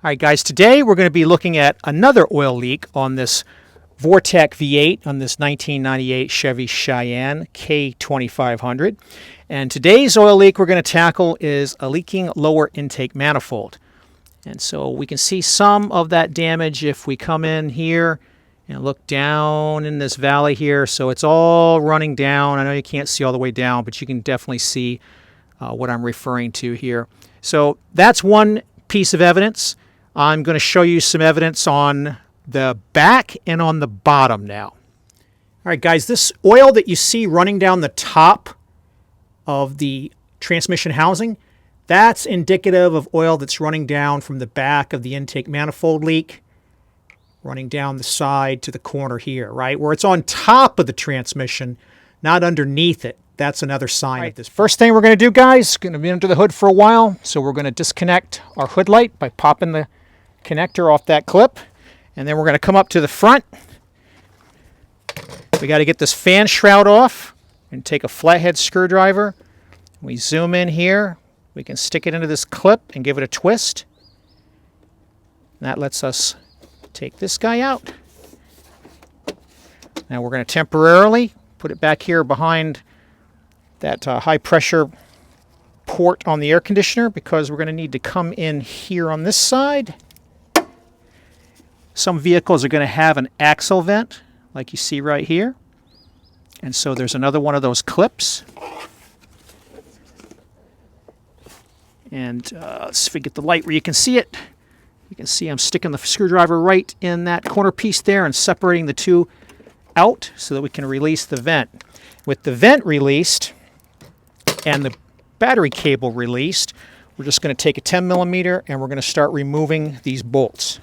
All right, guys, today we're going to be looking at another oil leak on this Vortec V8 on this 1998 Chevy Cheyenne K2500. And today's oil leak we're going to tackle is a leaking lower intake manifold. And so we can see some of that damage if we come in here and look down in this valley here. So it's all running down. I know you can't see all the way down, but you can definitely see what I'm referring to here. So that's one piece of evidence. I'm going to show you some evidence on the back and on the bottom now. All right, guys, this oil that you see running down the top of the transmission housing, that's indicative of oil that's running down from the back of the intake manifold leak, running down the side to the corner here, right? Where it's on top of the transmission, not underneath it. That's another sign of this. First thing we're going to do, guys, is going to be under the hood for a while. So we're going to disconnect our hood light by popping the connector off that clip. And then we're going to come up to the front. We got to get this fan shroud off and take a flathead screwdriver. We zoom in here. We can stick it into this clip and give it a twist. And that lets us take this guy out. Now we're going to temporarily put it back here behind that high pressure port on the air conditioner because we're going to need to come in here on this side. Some vehicles are going to have an axle vent like you see right here. And so there's another one of those clips. And let's see if we get the light where you can see it. You can see I'm sticking the screwdriver right in that corner piece there and separating the two out so that we can release the vent. With the vent released and the battery cable released, we're just going to take a 10 millimeter and we're going to start removing these bolts.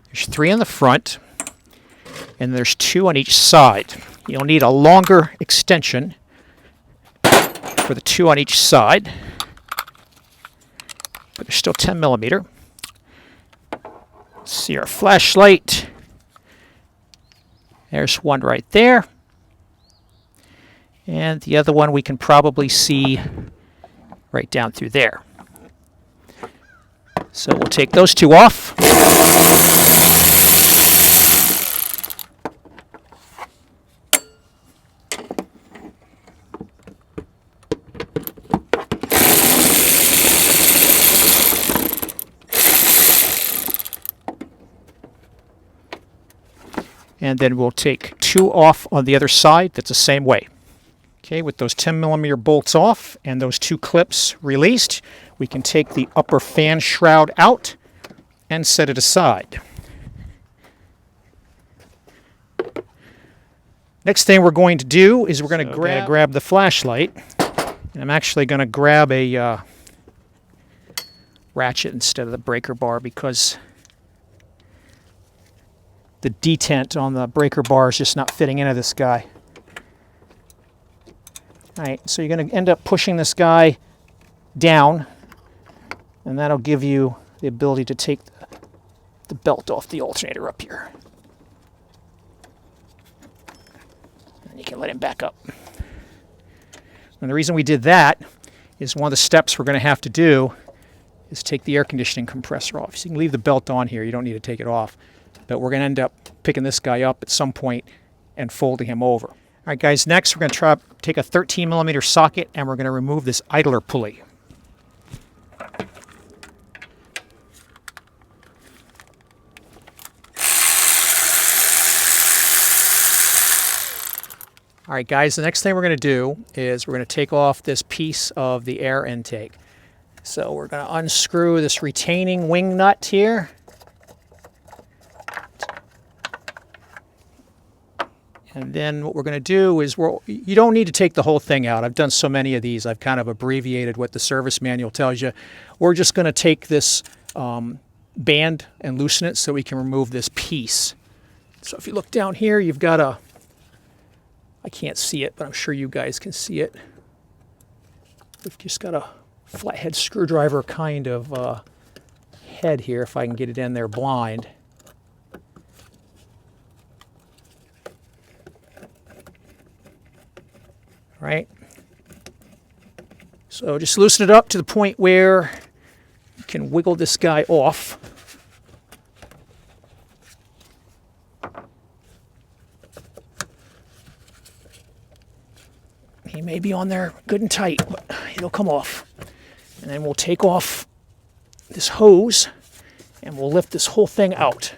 There's 3 on the front, and there's 2 on each side. You'll need a longer extension for the 2 on each side, but there's still 10 millimeter. See our flashlight. There's one right there. And the other one we can probably see right down through there. So we'll take those 2 off. And then we'll take 2 off on the other side. That's the same way. Okay, with those 10 millimeter bolts off and those 2 clips released, we can take the upper fan shroud out and set it aside. Next thing we're going to do is we're going to grab the flashlight. And I'm actually going to grab a ratchet instead of the breaker bar because the detent on the breaker bar is just not fitting into this guy. All right, so you're going to end up pushing this guy down, and that'll give you the ability to take the belt off the alternator up here. And you can let him back up. And the reason we did that is one of the steps we're going to have to do is take the air conditioning compressor off. So you can leave the belt on here. You don't need to take it off. But we're going to end up picking this guy up at some point and folding him over. All right, guys, next we're going to try to take a 13 millimeter socket and we're going to remove this idler pulley. All right, guys, the next thing we're going to do is we're going to take off this piece of the air intake. So we're going to unscrew this retaining wing nut here. And then what we're going to do is, you don't need to take the whole thing out. I've done so many of these, I've kind of abbreviated what the service manual tells you. We're just going to take this band and loosen it so we can remove this piece. So if you look down here, you've got a, I can't see it, but I'm sure you guys can see it. We've just got a flathead screwdriver kind of head here if I can get it in there blind. Right? So just loosen it up to the point where you can wiggle this guy off. He may be on there good and tight, but it'll come off. And then we'll take off this hose and we'll lift this whole thing out.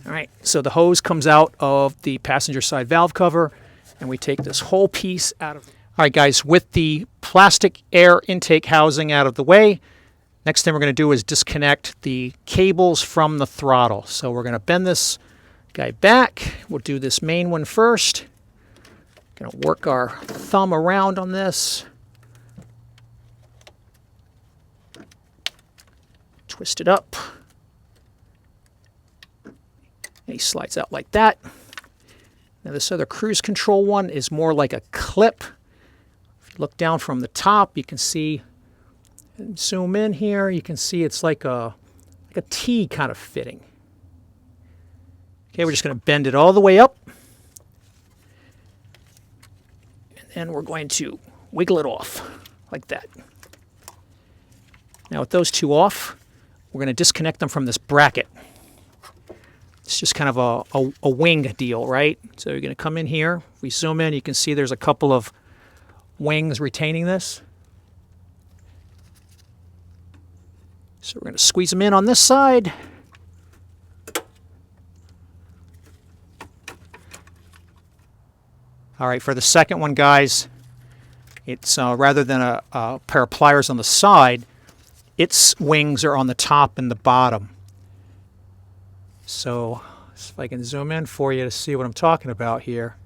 All right, so the hose comes out of the passenger side valve cover and we take this whole piece out of it. All right, guys, with the plastic air intake housing out of the way, next thing we're going to do is disconnect the cables from the throttle. So we're going to bend this guy back. We'll do this main one first. Going to work our thumb around on this. Twist it up. And he slides out like that. Now this other cruise control one is more like a clip. If you look down from the top, you can see, zoom in here, you can see it's like a T kind of fitting. Okay, we're just going to bend it all the way up. And then we're going to wiggle it off like that. Now with those two off, we're going to disconnect them from this bracket. It's just kind of a wing deal, right? So you're going to come in here. If we zoom in, you can see there's a couple of wings retaining this. So we're going to squeeze them in on this side. All right, for the second one, guys, it's rather than a pair of pliers on the side, its wings are on the top and the bottom. So if I can zoom in for you to see what I'm talking about here,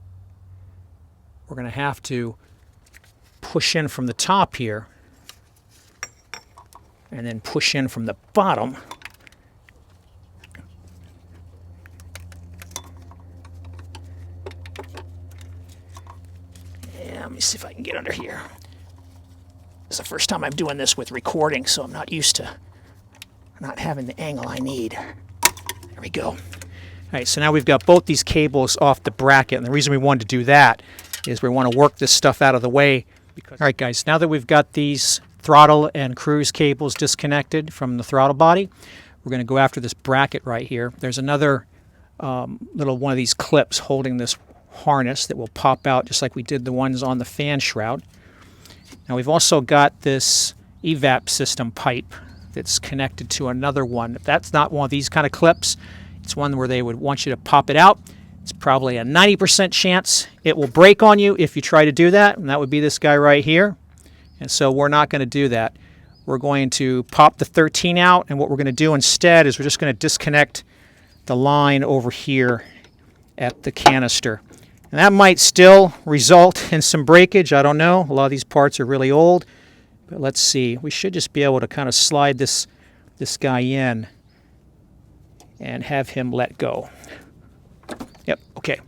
we're going to have to push in from the top here and then push in from the bottom. Let me see if I can get under here. It's the first time I'm doing this with recording, so I'm not used to not having the angle I need. There we go. All right, so now we've got both these cables off the bracket, and the reason we wanted to do that is we want to work this stuff out of the way. All right, guys, now that we've got these throttle and cruise cables disconnected from the throttle body, we're going to go after this bracket right here. There's another little one of these clips holding this harness that will pop out just like we did the ones on the fan shroud. Now we've also got this evap system pipe that's connected to another one. If that's not one of these kind of clips, it's one where they would want you to pop it out. It's probably a 90% chance it will break on you if you try to do that, and that would be this guy right here. And so we're not going to do that. We're going to pop the 13 out, and what we're going to do instead is we're just going to disconnect the line over here at the canister. And that might still result in some breakage. I don't know. A lot of these parts are really old. But let's see. We should just be able to kind of slide this guy in and have him let go. Yep, okay.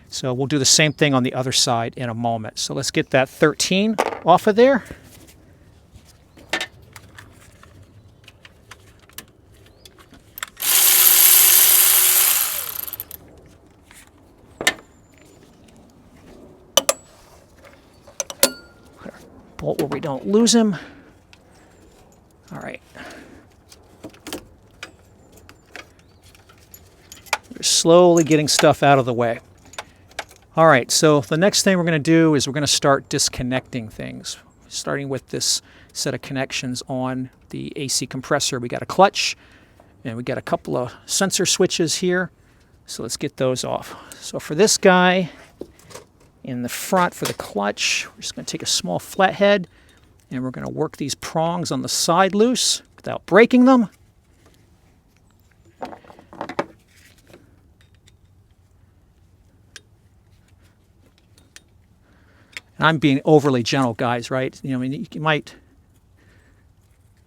So we'll do the same thing on the other side in a moment. So let's get that 13 off of there. Bolt where we don't lose him. All right. We're slowly getting stuff out of the way. All right, so the next thing we're going to do is we're going to start disconnecting things, starting with this set of connections on the AC compressor. We got a clutch, and we got a couple of sensor switches here. So let's get those off. So for this guy, in the front for the clutch, we're just going to take a small flathead and we're going to work these prongs on the side loose without breaking them. And I'm being overly gentle, guys, right? You know, I mean, you might,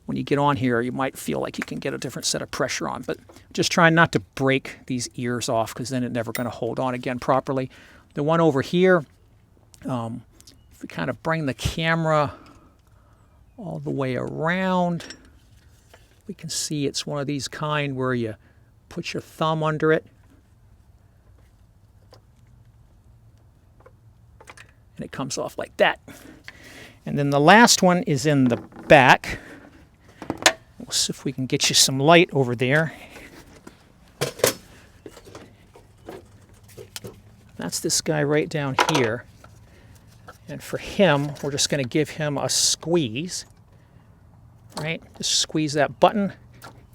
when you get on here, you might feel like you can get a different set of pressure on, but just trying not to break these ears off because then it's never going to hold on again properly. The one over here, if we kind of bring the camera all the way around. We can see it's one of these kind where you put your thumb under it and it comes off like that. And then the last one is in the back. We'll see if we can get you some light over there. That's this guy right down here. And for him, we're just going to give him a squeeze. Right? Just squeeze that button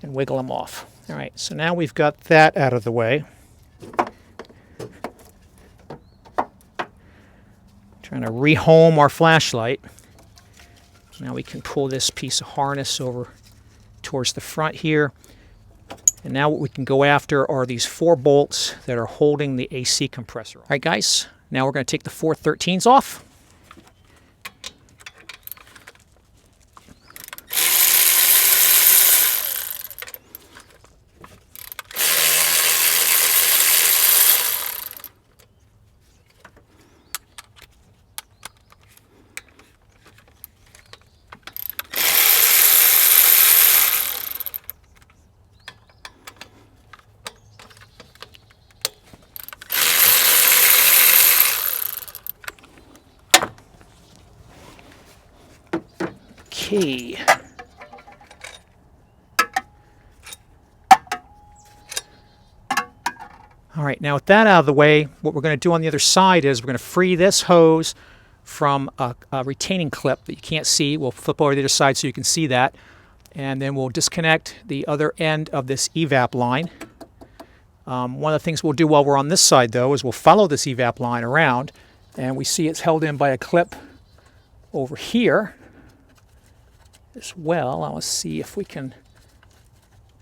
and wiggle him off. All right, so now we've got that out of the way. Trying to rehome our flashlight. Now we can pull this piece of harness over towards the front here. And now what we can go after are these 4 bolts that are holding the AC compressor. All right, guys, now we're going to take the 413s off. Okay. All right, now with that out of the way, what we're going to do on the other side is we're going to free this hose from a retaining clip that you can't see. We'll flip over to the other side so you can see that. And then we'll disconnect the other end of this evap line. One of the things we'll do while we're on this side, though, is we'll follow this evap line around. And we see it's held in by a clip over here as well. I want to see if we can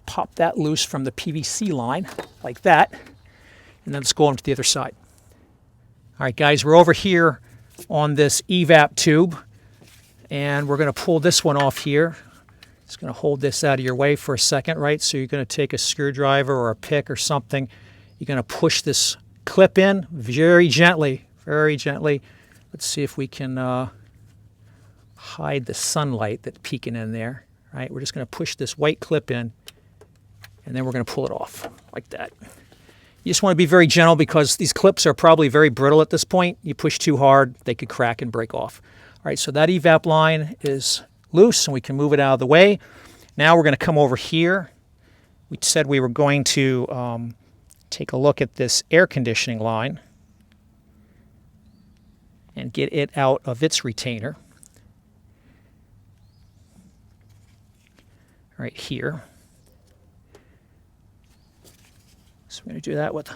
pop that loose from the PVC line like that. And then let's go on to the other side. All right, guys, we're over here on this evap tube. And we're going to pull this one off here. It's going to hold this out of your way for a second, right? So you're going to take a screwdriver or a pick or something. You're going to push this clip in very gently, very gently. Let's see if we can hide the sunlight that's peeking in there, right? We're just going to push this white clip in, and then we're going to pull it off like that. You just want to be very gentle because these clips are probably very brittle at this point. You push too hard, they could crack and break off. All right, so that evap line is loose, and we can move it out of the way. Now we're going to come over here. We said we were going to take a look at this air conditioning line and get it out of its retainer. Right here. So we're going to do that with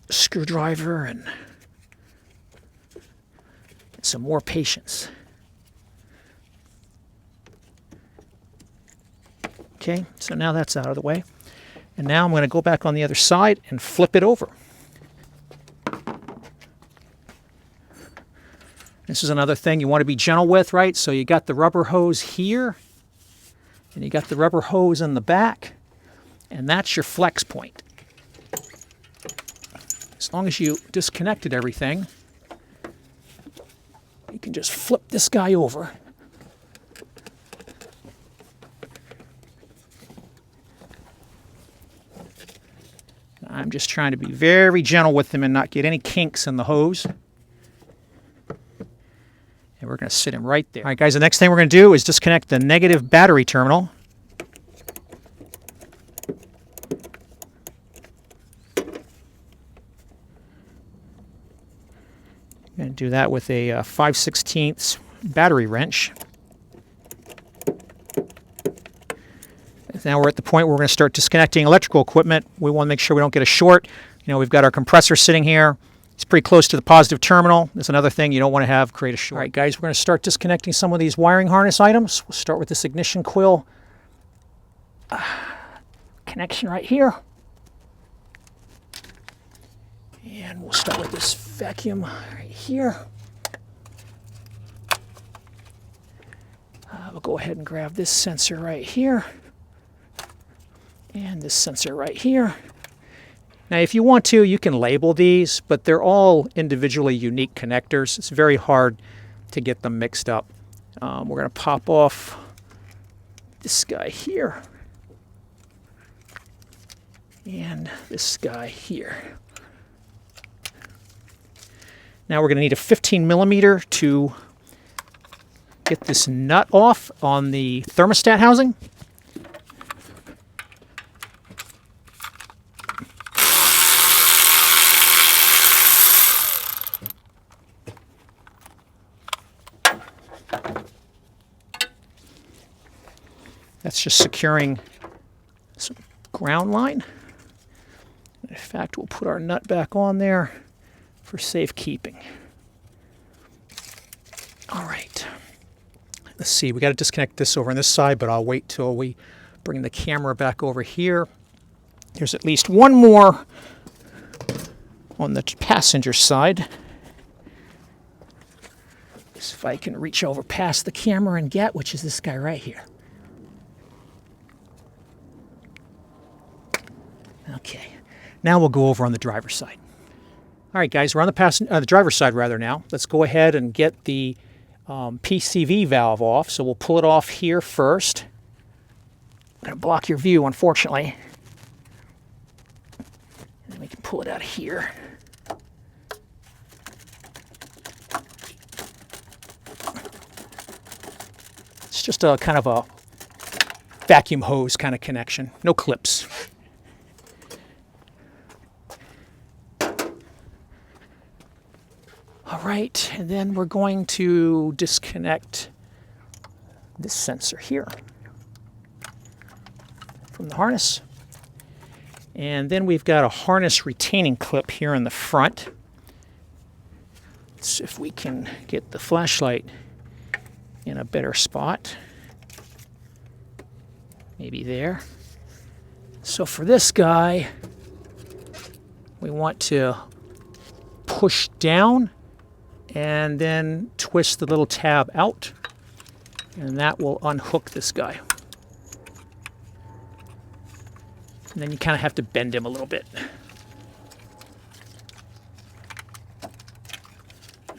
a screwdriver and get some more patience. Okay, so now that's out of the way. And now I'm going to go back on the other side and flip it over. This is another thing you want to be gentle with, right? So you got the rubber hose here. And you got the rubber hose in the back, and that's your flex point. As long as you disconnected everything, you can just flip this guy over. I'm just trying to be very gentle with them and not get any kinks in the hose. And we're going to sit him right there. All right, guys, the next thing we're going to do is disconnect the negative battery terminal. I'm going to do that with a 5/16 battery wrench. Now we're at the point where we're going to start disconnecting electrical equipment. We want to make sure we don't get a short. You know, we've got our compressor sitting here. It's pretty close to the positive terminal. That's another thing you don't want to have create a short. All right, guys, we're going to start disconnecting some of these wiring harness items. We'll start with this ignition coil connection right here. And we'll start with this vacuum right here. We'll go ahead and grab this sensor right here. And this sensor right here. Now, if you want to, you can label these, but they're all individually unique connectors. It's very hard to get them mixed up. We're going to pop off this guy here and this guy here. Now we're going to need a 15 millimeter to get this nut off on the thermostat housing. That's just securing some ground line. In fact, we'll put our nut back on there for safekeeping. All right. Let's see, we got to disconnect this over on this side, but I'll wait till we bring the camera back over here. There's at least one more on the passenger side. See if I can reach over past the camera and get, which is this guy right here. Okay, now we'll go over on the driver's side. All right, guys, we're on the driver's side rather now. Let's go ahead and get the PCV valve off. So we'll pull it off here first. I'm going to block your view, unfortunately. And then we can pull it out of here. It's just a kind of a vacuum hose kind of connection. No clips. All right, and then we're going to disconnect this sensor here from the harness. And then we've got a harness retaining clip here in the front. Let's see if we can get the flashlight in a better spot. Maybe there. So for this guy, we want to push down and then twist the little tab out, and that will unhook this guy. And then you kind of have to bend him a little bit.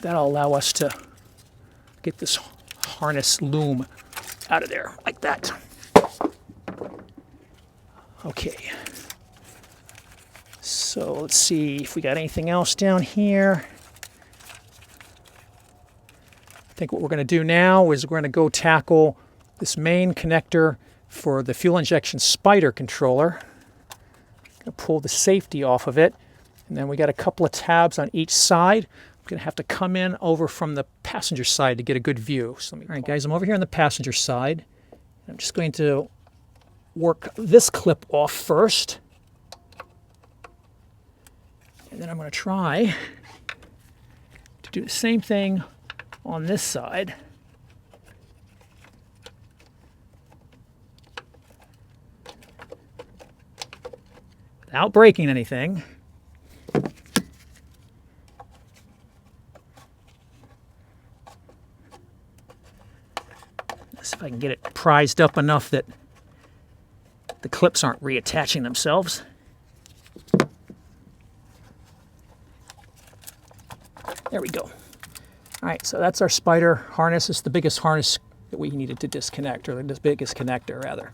That'll allow us to get this harness loom out of there, like that. Okay. So let's see if we got anything else down here. I think what we're going to do now is we're going to go tackle this main connector for the fuel injection spider controller. I'm going to pull the safety off of it, and then we got a couple of tabs on each side. I'm going to have to come in over from the passenger side to get a good view. So all right, guys, I'm over here on the passenger side. I'm just going to work this clip off first, and then I'm going to try to do the same thing on this side. Without breaking anything. Let's see if I can get it prized up enough that the clips aren't reattaching themselves. There we go. All right, so that's our spider harness. It's the biggest harness that we needed to disconnect, or the biggest connector, rather.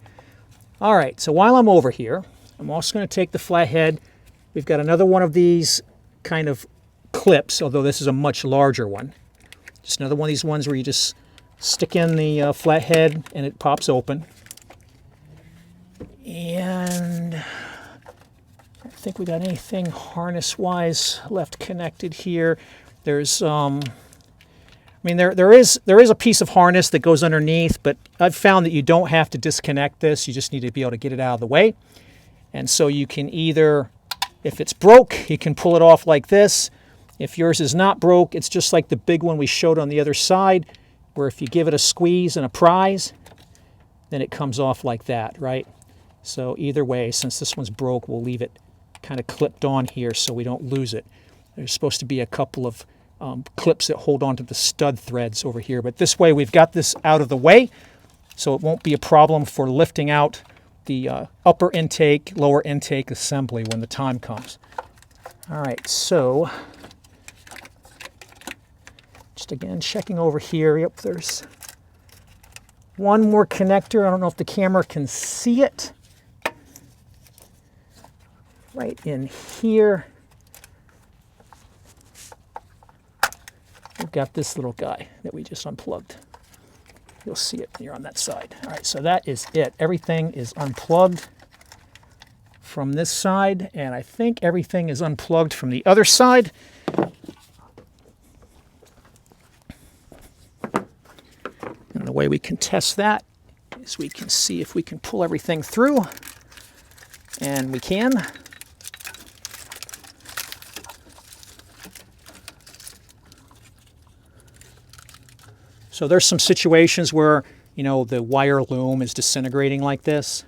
All right, so while I'm over here, I'm also going to take the flathead. We've got another one of these kind of clips, although this is a much larger one. Just another one of these ones where you just stick in the flathead and it pops open. And I don't think we got anything harness-wise left connected here. There's I mean, there is a piece of harness that goes underneath, but I've found that you don't have to disconnect this. You just need to be able to get it out of the way. And so you can either, if it's broke, you can pull it off like this. If yours is not broke, it's just like the big one we showed on the other side, where if you give it a squeeze and a prise, then it comes off like that, right? So either way, since this one's broke, we'll leave it kind of clipped on here so we don't lose it. There's supposed to be a couple of clips that hold onto the stud threads over here. But this way, we've got this out of the way, so it won't be a problem for lifting out the upper intake, lower intake assembly when the time comes. All right, so just again checking over here. Yep, there's one more connector. I don't know if the camera can see it. Right in here. We've got this little guy that we just unplugged. You'll see it when you're on that side. All right, so that is it. Everything is unplugged from this side, and I think everything is unplugged from the other side. And the way we can test that is we can see if we can pull everything through, and we can. So there's some situations where, you know, the wire loom is disintegrating like this.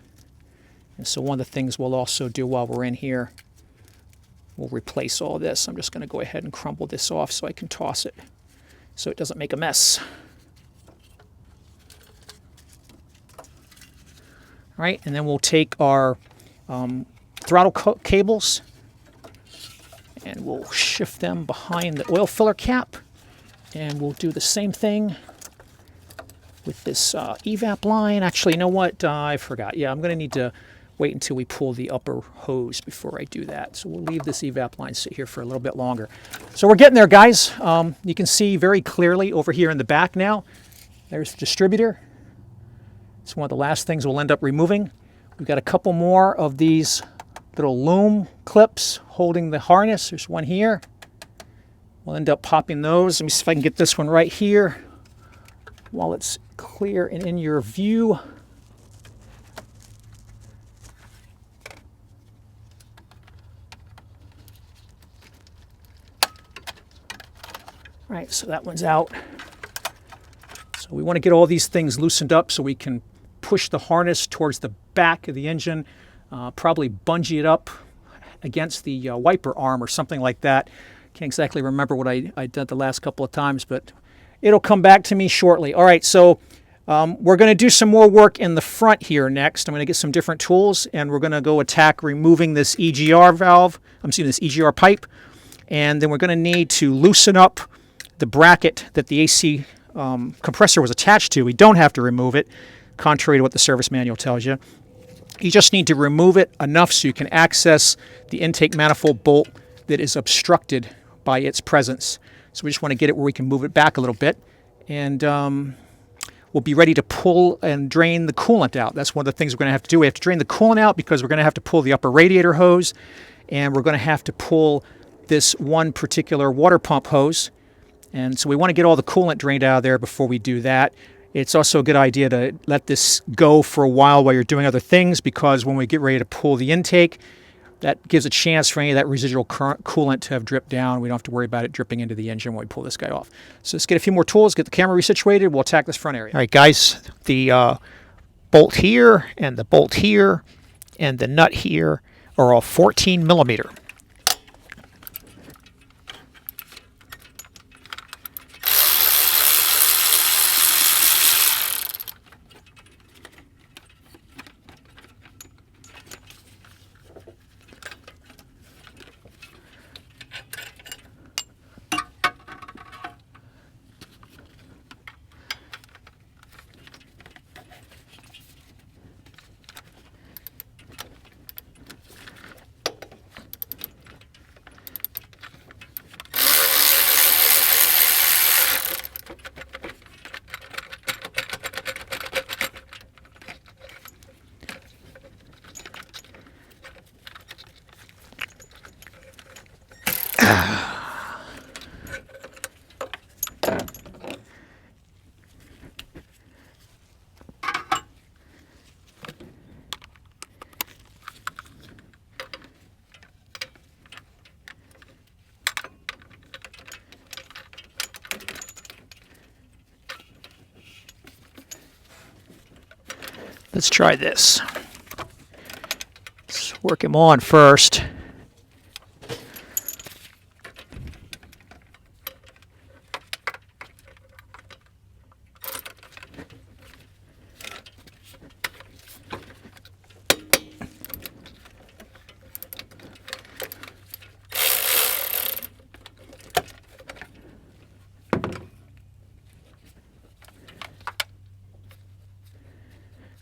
And so one of the things we'll also do while we're in here, we'll replace all this. I'm just going to go ahead and crumble this off so I can toss it so it doesn't make a mess. All right, and then we'll take our throttle cables and we'll shift them behind the oil filler cap. And we'll do the same thing with this evap line. Actually, you know what? I forgot. Yeah, I'm going to need to wait until we pull the upper hose before I do that. So we'll leave this evap line sit here for a little bit longer. So we're getting there, guys. You can see very clearly over here in the back now. There's the distributor. It's one of the last things we'll end up removing. We've got a couple more of these little loom clips holding the harness. There's one here. We'll end up popping those. Let me see if I can get this one right here while it's clear and in your view. All right, so that one's out. So we want to get all these things loosened up so we can push the harness towards the back of the engine, probably bungee it up against the wiper arm or something like that. Can't exactly remember what I did the last couple of times, but it'll come back to me shortly. All right, so we're going to do some more work in the front here next. I'm going to get some different tools, and we're going to go attack removing this EGR valve. This EGR pipe, and then we're going to need to loosen up the bracket that the AC compressor was attached to. We don't have to remove it, contrary to what the service manual tells you. You just need to remove it enough so you can access the intake manifold bolt that is obstructed by its presence. So we just want to get it where we can move it back a little bit, and we'll be ready to pull and drain the coolant out. That's one of the things we're going to have to do. We have to drain the coolant out because we're going to have to pull the upper radiator hose, and we're going to have to pull this one particular water pump hose. And so we want to get all the coolant drained out of there before we do that. It's also a good idea to let this go for a while you're doing other things, because when we get ready to pull the intake, that gives a chance for any of that residual coolant to have dripped down. We don't have to worry about it dripping into the engine when we pull this guy off. So let's get a few more tools, get the camera resituated. We'll attack this front area. All right, guys, the bolt here and the bolt here and the nut here are all 14 millimeter. Let's try this. Let's work him on first.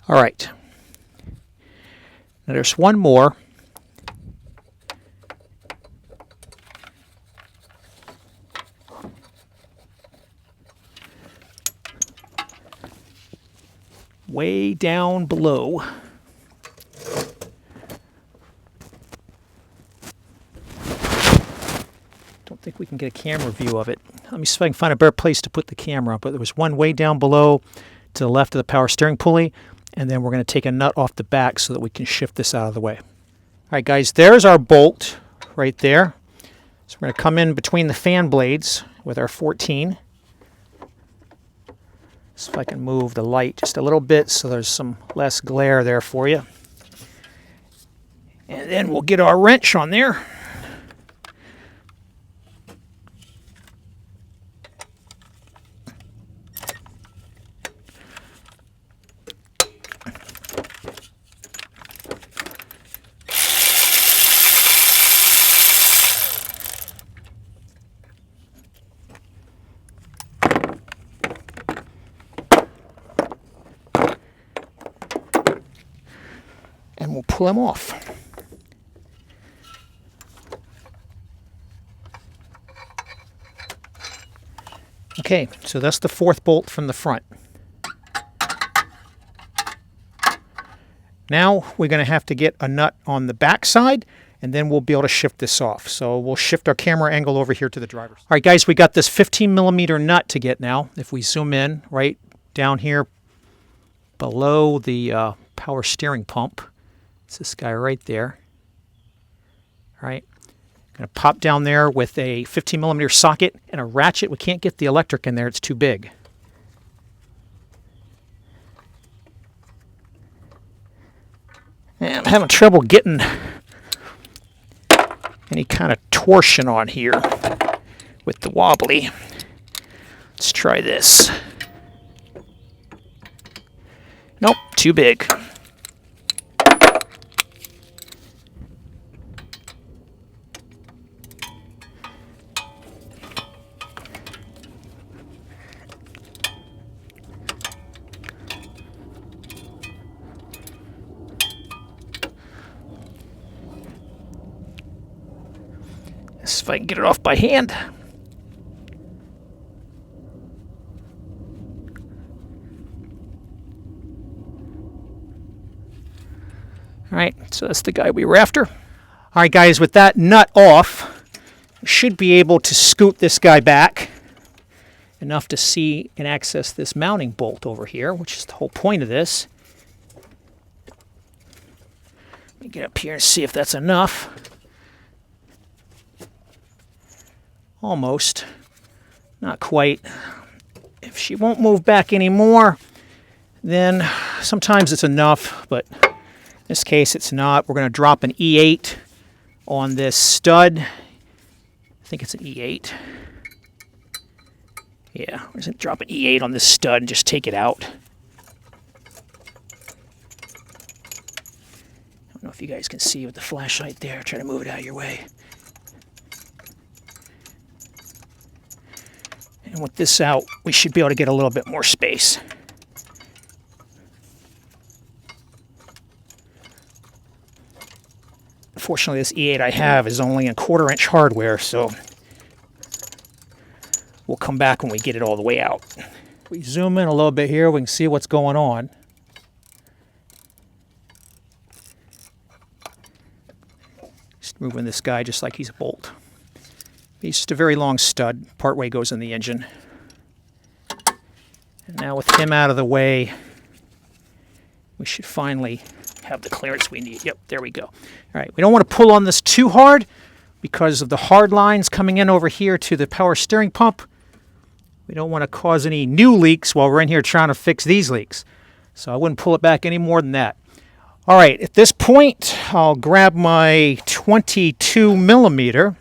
All right. Now there's one more. Way down below. Don't think we can get a camera view of it. Let me see if I can find a better place to put the camera. But there was one way down below to the left of the power steering pulley, and then we're going to take a nut off the back so that we can shift this out of the way. All right, guys, there's our bolt right there. So we're going to come in between the fan blades with our 14. See if I can move the light just a little bit so there's some less glare there for you. And then we'll get our wrench on there. And we'll pull them off. Okay, so that's the fourth bolt from the front. Now we're going to have to get a nut on the back side, and then we'll be able to shift this off. So we'll shift our camera angle over here to the driver's side. All right, guys, we got this 15mm nut to get now. If we zoom in right down here below the power steering pump, it's this guy right there. All right, going to pop down there with a 15mm socket and a ratchet. We can't get the electric in there, it's too big. And I'm having trouble getting any kind of torsion on here with the wobbly. Let's try this. Nope, too big. Let's see if I can get it off by hand. All right, so that's the guy we were after. All right, guys, with that nut off, we should be able to scoot this guy back enough to see and access this mounting bolt over here, which is the whole point of this. Let me get up here and see if that's enough. Almost. Not quite. If she won't move back anymore, then sometimes it's enough, but in this case it's not. We're going to drop an E8 on this stud. I think it's an E8. Yeah, we're going to drop an E8 on this stud and just take it out. I don't know if you guys can see with the flashlight there. Try to move it out of your way. And with this out, we should be able to get a little bit more space. Unfortunately, this E8 I have is only in 1/4-inch hardware, so we'll come back when we get it all the way out. If we zoom in a little bit here, we can see what's going on. Just moving this guy just like he's a bolt. He's just a very long stud. Partway goes in the engine. And now with him out of the way, we should finally have the clearance we need. Yep, there we go. All right, we don't want to pull on this too hard because of the hard lines coming in over here to the power steering pump. We don't want to cause any new leaks while we're in here trying to fix these leaks. So I wouldn't pull it back any more than that. All right, at this point, I'll grab my 22mm.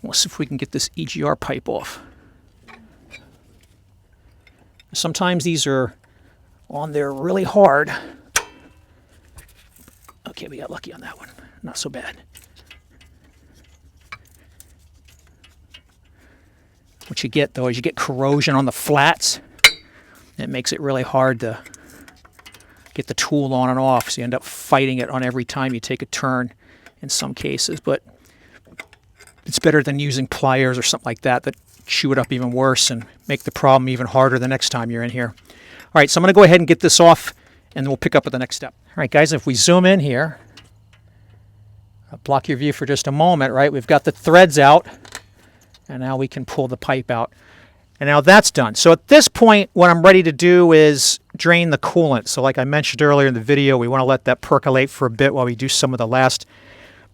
We'll see if we can get this EGR pipe off. Sometimes these are on there really hard. Okay, we got lucky on that one. Not so bad. What you get, though, is you get corrosion on the flats. It makes it really hard to get the tool on and off, so you end up fighting it on every time you take a turn in some cases. But it's better than using pliers or something like that that chew it up even worse and make the problem even harder the next time you're in here. All right, so I'm going to go ahead and get this off, and then we'll pick up with the next step. All right, guys, if we zoom in here, I'll block your view for just a moment, right? We've got the threads out, and now we can pull the pipe out. And now that's done. So at this point, what I'm ready to do is drain the coolant. So like I mentioned earlier in the video, we want to let that percolate for a bit while we do some of the last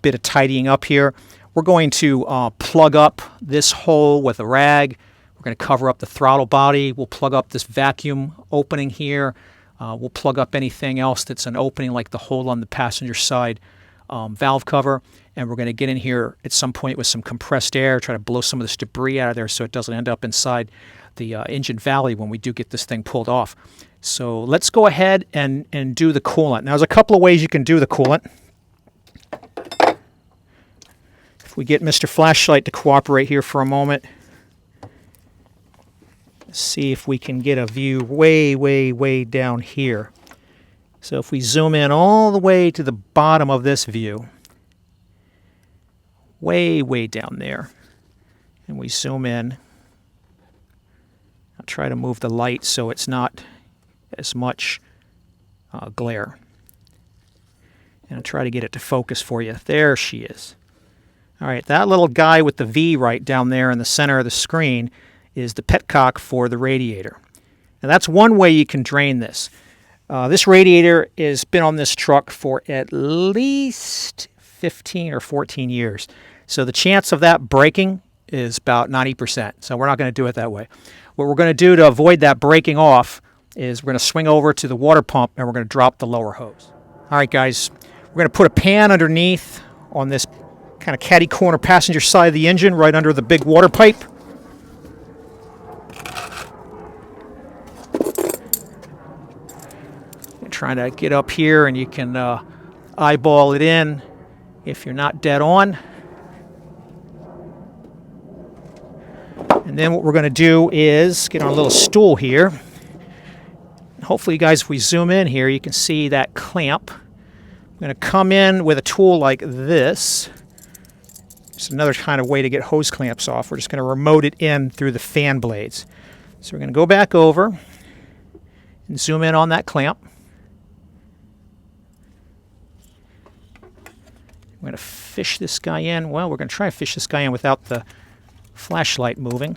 bit of tidying up here. We're going to plug up this hole with a rag. We're going to cover up the throttle body. We'll plug up this vacuum opening here. We'll plug up anything else that's an opening, like the hole on the passenger side valve cover. And we're going to get in here at some point with some compressed air, try to blow some of this debris out of there so it doesn't end up inside the engine valley when we do get this thing pulled off. So let's go ahead and do the coolant. Now, there's a couple of ways you can do the coolant. If we get Mr. Flashlight to cooperate here for a moment, let's see if we can get a view way, way, way down here. So if we zoom in all the way to the bottom of this view, way, way down there, and we zoom in, I'll try to move the light so it's not as much glare. And I'll try to get it to focus for you. There she is. All right, that little guy with the V right down there in the center of the screen is the petcock for the radiator. Now that's one way you can drain this. This radiator has been on this truck for at least 15 or 14 years. So the chance of that breaking is about 90%. So we're not going to do it that way. What we're going to do to avoid that breaking off is we're going to swing over to the water pump and we're going to drop the lower hose. All right, guys, we're going to put a pan underneath on this kind of catty corner passenger side of the engine, right under the big water pipe. I'm trying to get up here, and you can eyeball it in if you're not dead on. And then what we're going to do is get on a little stool here. Hopefully, guys, if we zoom in here, you can see that clamp. I'm going to come in with a tool like this. It's another kind of way to get hose clamps off. We're just going to remote it in through the fan blades. So we're going to go back over and zoom in on that clamp. We're going to fish this guy in. Well, we're going to try to fish this guy in without the flashlight moving.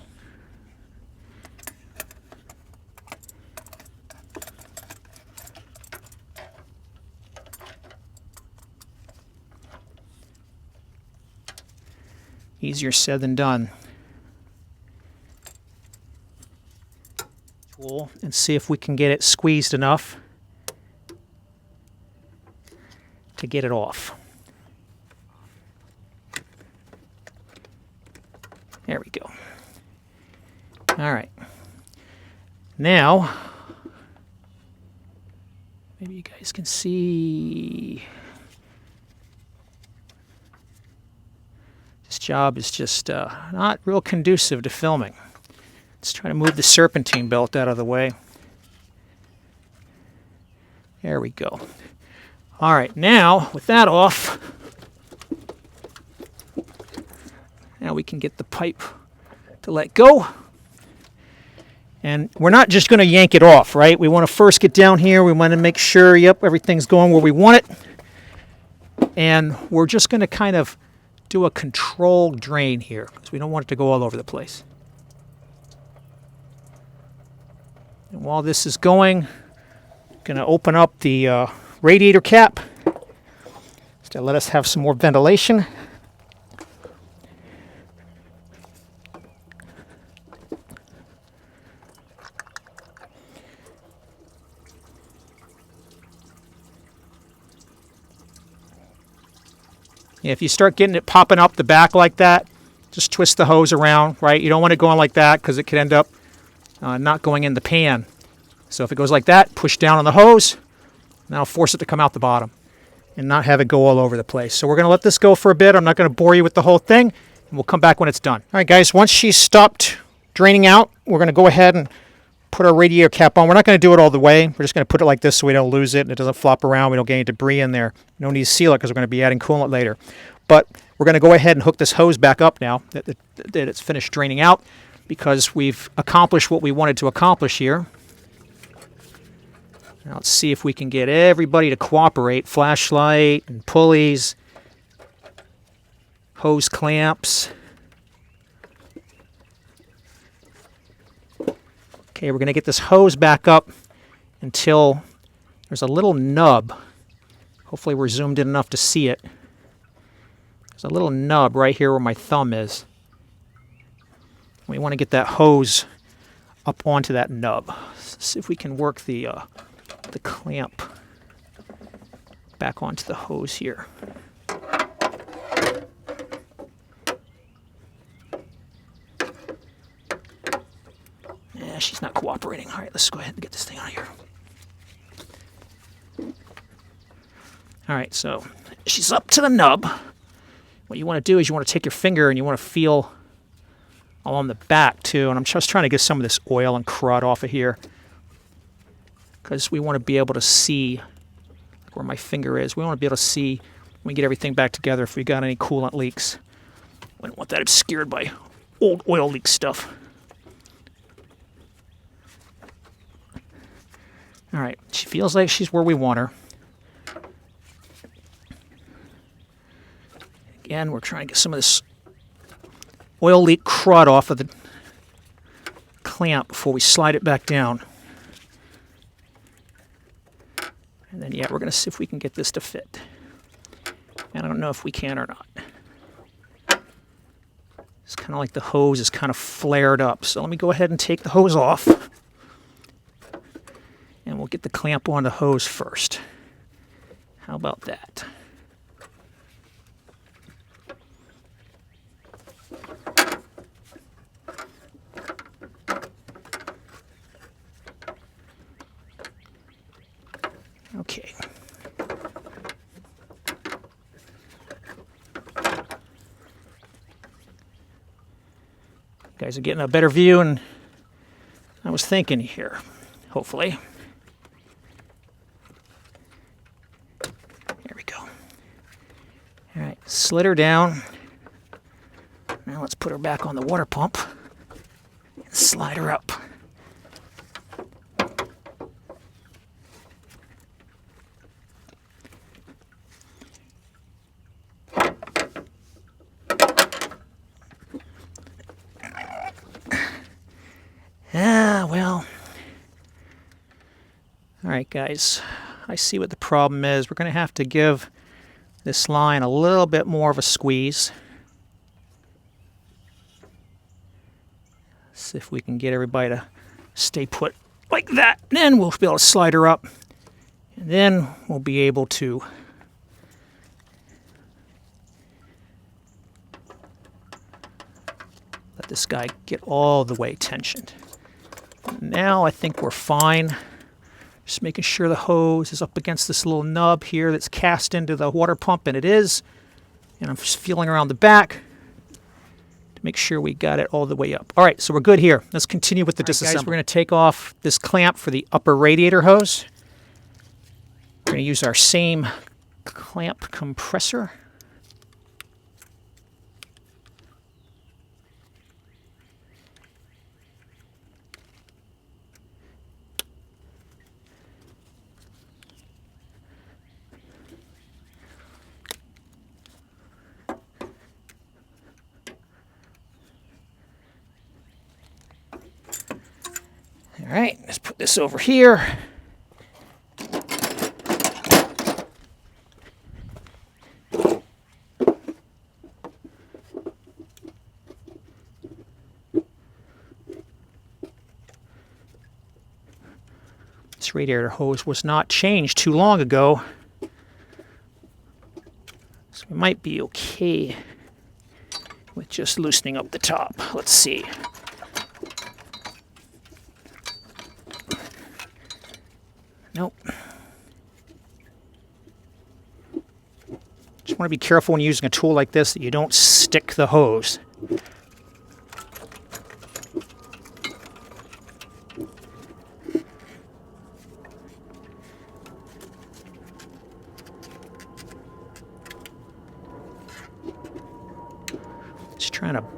Easier said than done. Tool and see if we can get it squeezed enough to get it off. There we go. All right. Now, maybe you guys can see. This job is just not real conducive to filming. Let's try to move the serpentine belt out of the way. There we go. All right, now with that off, now we can get the pipe to let go. And we're not just going to yank it off, right? We want to first get down here. We want to make sure, yep, everything's going where we want it. And we're just going to kind of do a controlled drain here because we don't want it to go all over the place. And while this is going, I'm going to open up the radiator cap just to let us have some more ventilation. If you start getting it popping up the back like that, just twist the hose around, right? You don't want it going like that because it could end up not going in the pan. So if it goes like that, push down on the hose, and that'll force it to come out the bottom and not have it go all over the place. So we're going to let this go for a bit. I'm not going to bore you with the whole thing, and we'll come back when it's done. All right, guys, once she's stopped draining out, we're going to go ahead and put our radiator cap on. We're not going to do it all the way. We're just going to put it like this so we don't lose it and it doesn't flop around. We don't get any debris in there. No need to seal it because we're going to be adding coolant later. But we're going to go ahead and hook this hose back up now that it's finished draining out, because we've accomplished what we wanted to accomplish here. Now let's see if we can get everybody to cooperate. Flashlight and pulleys, hose clamps. Okay, we're going to get this hose back up until there's a little nub. Hopefully we're zoomed in enough to see it. There's a little nub right here where my thumb is. We want to get that hose up onto that nub. Let's see if we can work the clamp back onto the hose here. Yeah, she's not cooperating. All right, let's go ahead and get this thing out of here. All right, so she's up to the nub. What you want to do is you want to take your finger and you want to feel along the back too. And I'm just trying to get some of this oil and crud off of here, because we want to be able to see where my finger is. We want to be able to see when we get everything back together if we got any coolant leaks. We don't want that obscured by old oil leak stuff. All right, she feels like she's where we want her. Again, we're trying to get some of this oil leak crud off of the clamp before we slide it back down. And then, yeah, we're going to see if we can get this to fit. And I don't know if we can or not. It's kind of like the hose is kind of flared up. So let me go ahead and take the hose off. And we'll get the clamp on the hose first. How about that? Okay. You guys are getting a better view than I was thinking here, hopefully. There we go. All right, slid her down. Now let's put her back on the water pump and slide her up. Well, all right, guys, I see what the problem is. We're going to have to give this line a little bit more of a squeeze. See if we can get everybody to stay put like that. Then we'll be able to slide her up, and then we'll be able to let this guy get all the way tensioned. Now I think we're fine. Just making sure the hose is up against this little nub here that's cast into the water pump, and it is. And I'm just feeling around the back to make sure we got it all the way up. All right, so we're good here. Let's continue with the disassembly. Guys, we're going to take off this clamp for the upper radiator hose. We're going to use our same clamp compressor. All right, let's put this over here. This radiator hose was not changed too long ago, so we might be okay with just loosening up the top. Let's see. Nope. Just want to be careful when using a tool like this that you don't stick the hose.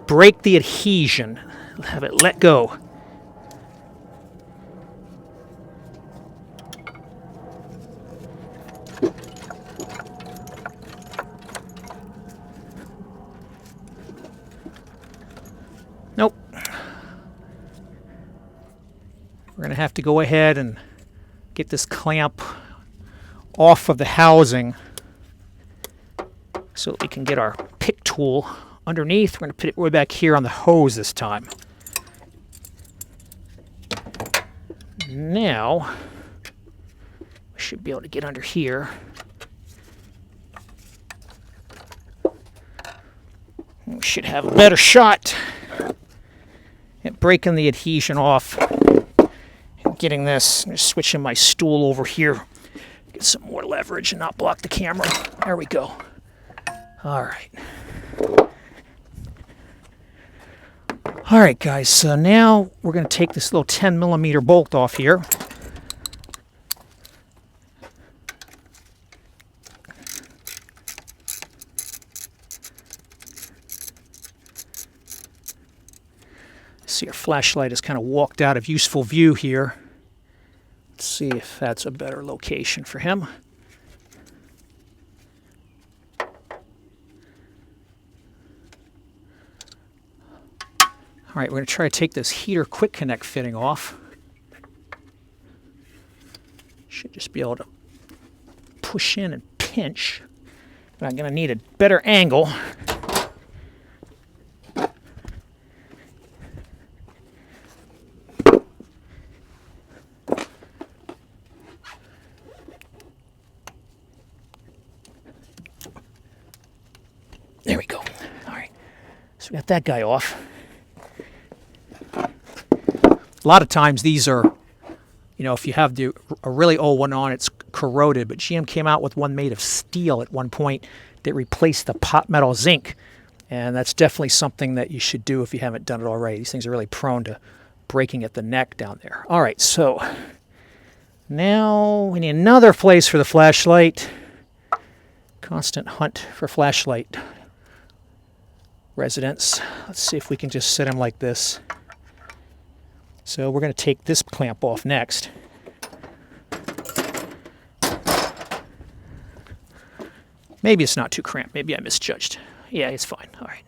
break the adhesion. Have it let go. Nope. We're going to have to go ahead and get this clamp off of the housing so that we can get our pick tool underneath. We're going to put it way back here on the hose this time. Now, we should be able to get under here. We should have a better shot at breaking the adhesion off and getting this. I'm just switching my stool over here. Get some more leverage and not block the camera. There we go. All right. All right, guys, so now we're going to take this little 10 millimeter bolt off here. See, our flashlight has kind of walked out of useful view here. Let's see if that's a better location for him. All right, we're going to try to take this heater quick connect fitting off. Should just be able to push in and pinch, but I'm going to need a better angle. There we go. All right, so we got that guy off. A lot of times these are, you know, if you have a really old one on, it's corroded, but GM came out with one made of steel at one point that replaced the pot metal zinc, and that's definitely something that you should do if you haven't done it already. These things are really prone to breaking at the neck down there. All right, so now we need another place for the flashlight. Constant hunt for flashlight residents. Let's see if we can just set them like this. So we're going to take this clamp off next. Maybe it's not too cramped. Maybe I misjudged. Yeah, it's fine. All right.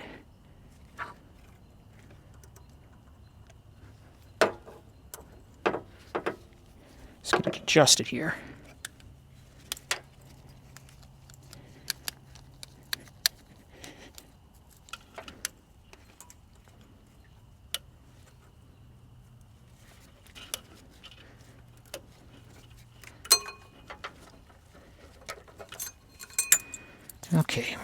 Let's get it adjusted here. Okay.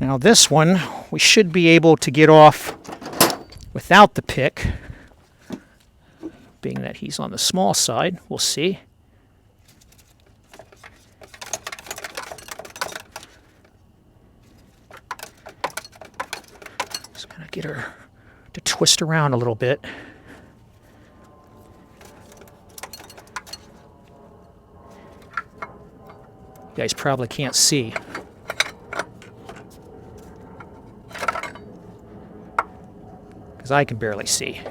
Now this one, we should be able to get off without the pick, being that he's on the small side. We'll see. Just kind of get her to twist around a little bit. You guys probably can't see. Because I can barely see.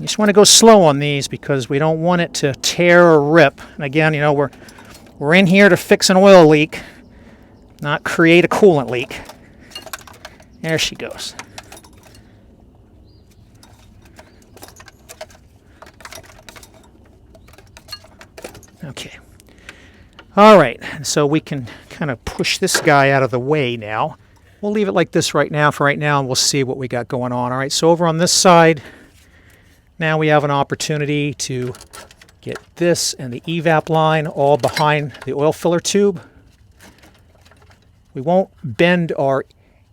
You just want to go slow on these because we don't want it to tear or rip. And again, you know, we're in here to fix an oil leak, not create a coolant leak. There she goes. Okay. All right, so we can kind of push this guy out of the way now. We'll leave it like this right now for right now, and we'll see what we got going on. All right, so over on this side, now we have an opportunity to get this and the evap line all behind the oil filler tube. We won't bend our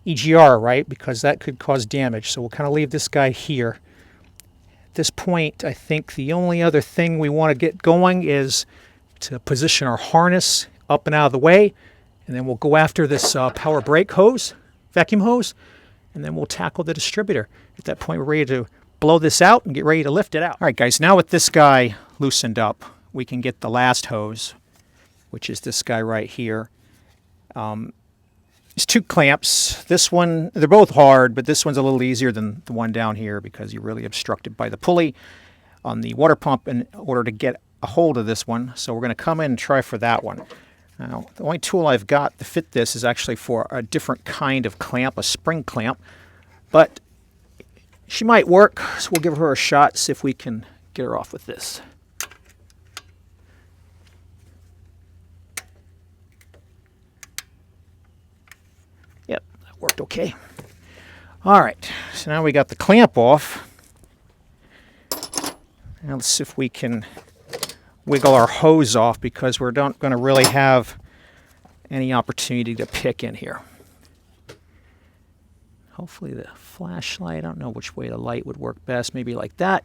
EGR, right, because that could cause damage, so we'll kind of leave this guy here. At this point, I think the only other thing we want to get going is to position our harness up and out of the way, and then we'll go after this power brake hose, vacuum hose, and then we'll tackle the distributor. At that point, we're ready to blow this out and get ready to lift it out. All right, guys, now with this guy loosened up, we can get the last hose, which is this guy right here. There's two clamps. This one, they're both hard, but this one's a little easier than the one down here because you're really obstructed by the pulley on the water pump in order to get a hold of this one. So we're going to come in and try for that one. Now, the only tool I've got to fit this is actually for a different kind of clamp, a spring clamp, but she might work, so we'll give her a shot, see if we can get her off with this. Yep, that worked okay. All right, so now we got the clamp off. Now let's see if we can wiggle our hose off because we're not going to really have any opportunity to pick in here. Hopefully the flashlight, I don't know which way the light would work best, maybe like that.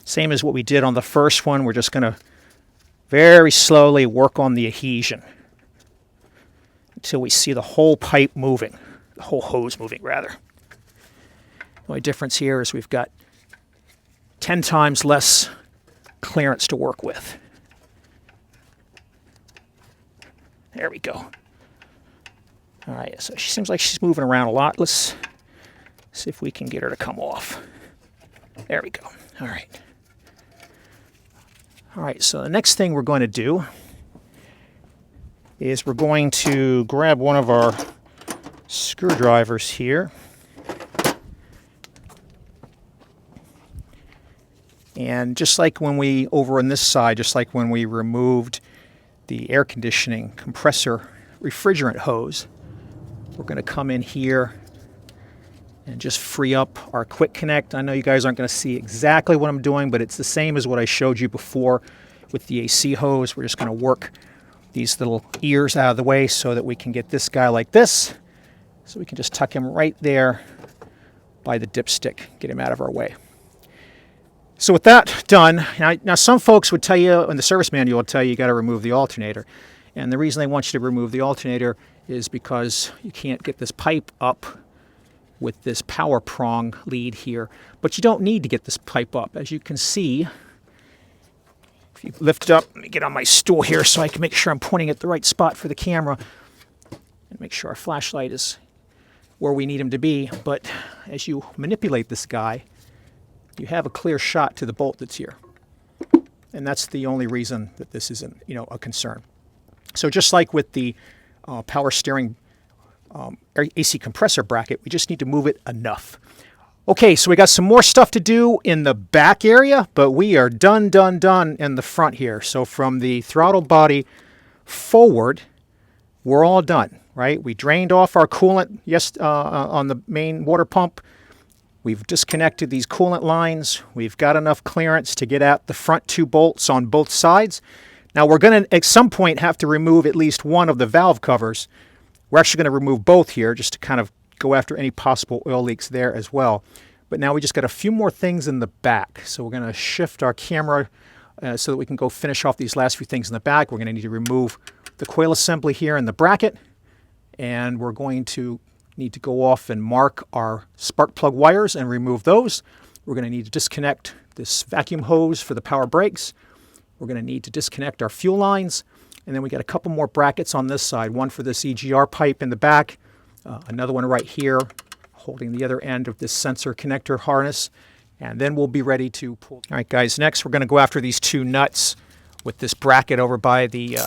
Same as what we did on the first one, we're just going to very slowly work on the adhesion until we see the whole pipe moving, the whole hose moving rather. The only difference here is we've got 10 times less clearance to work with. There we go. All right, so she seems like she's moving around a lot. Let's see if we can get her to come off. There we go. All right. All right, so the next thing we're going to do is we're going to grab one of our screwdrivers here. And just like when we, over on this side, just like when we removed the air conditioning compressor refrigerant hose, we're going to come in here and just free up our quick connect. I know you guys aren't going to see exactly what I'm doing, but it's the same as what I showed you before with the AC hose. We're just going to work these little ears out of the way so that we can get this guy like this. So we can just tuck him right there by the dipstick, get him out of our way. So with that done, now some folks would tell you, in the service manual will tell you got to remove the alternator. And the reason they want you to remove the alternator is because you can't get this pipe up with this power prong lead here. But you don't need to get this pipe up. As you can see, if you lift it up, let me get on my stool here so I can make sure I'm pointing at the right spot for the camera and make sure our flashlight is where we need him to be. But as you manipulate this guy, you have a clear shot to the bolt that's here. And that's the only reason that this isn't, a concern. So just like with the power steering AC compressor bracket, we just need to move it enough. Okay, so we got some more stuff to do in the back area, but we are done in the front here. So from the throttle body forward, we're all done, right? We drained off our coolant on the main water pump. We've disconnected these coolant lines. We've got enough clearance to get at the front two bolts on both sides. Now we're going to, at some point, have to remove at least one of the valve covers. We're actually going to remove both here just to kind of go after any possible oil leaks there as well. But now we just got a few more things in the back. So we're going to shift our camera so that we can go finish off these last few things in the back. We're going to need to remove the coil assembly here in the bracket. And we're going to need to go off and mark our spark plug wires and remove those. We're going to need to disconnect this vacuum hose for the power brakes. We're going to need to disconnect our fuel lines. And then we got a couple more brackets on this side, one for this EGR pipe in the back, another one right here holding the other end of this sensor connector harness, and then we'll be ready to pull. All right, guys, next we're going to go after these two nuts with this bracket over by the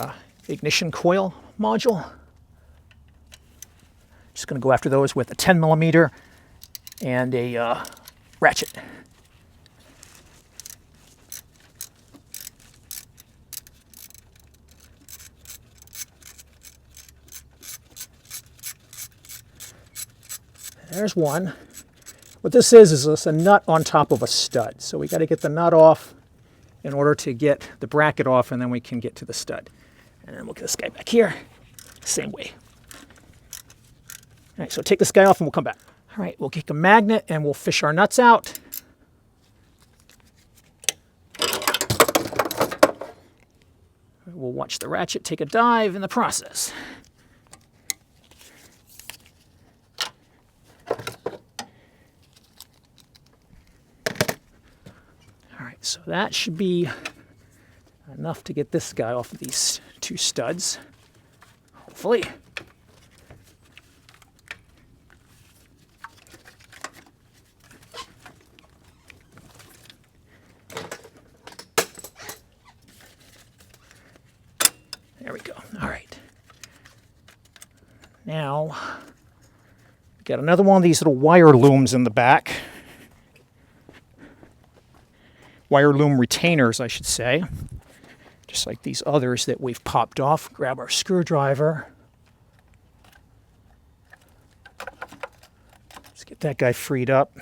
ignition coil module. Just going to go after those with a 10 millimeter and a ratchet. There's one. What this is this a nut on top of a stud. So we got to get the nut off in order to get the bracket off, and then we can get to the stud. And then we'll get this guy back here, same way. All right, so take this guy off and we'll come back. All right, we'll kick a magnet and we'll fish our nuts out. We'll watch the ratchet take a dive in the process. All right, so that should be enough to get this guy off of these two studs, hopefully. There we go. All right. Now, we've got another one of these little wire looms in the back. Wire loom retainers, I should say. Just like these others that we've popped off. Grab our screwdriver. Let's get that guy freed up.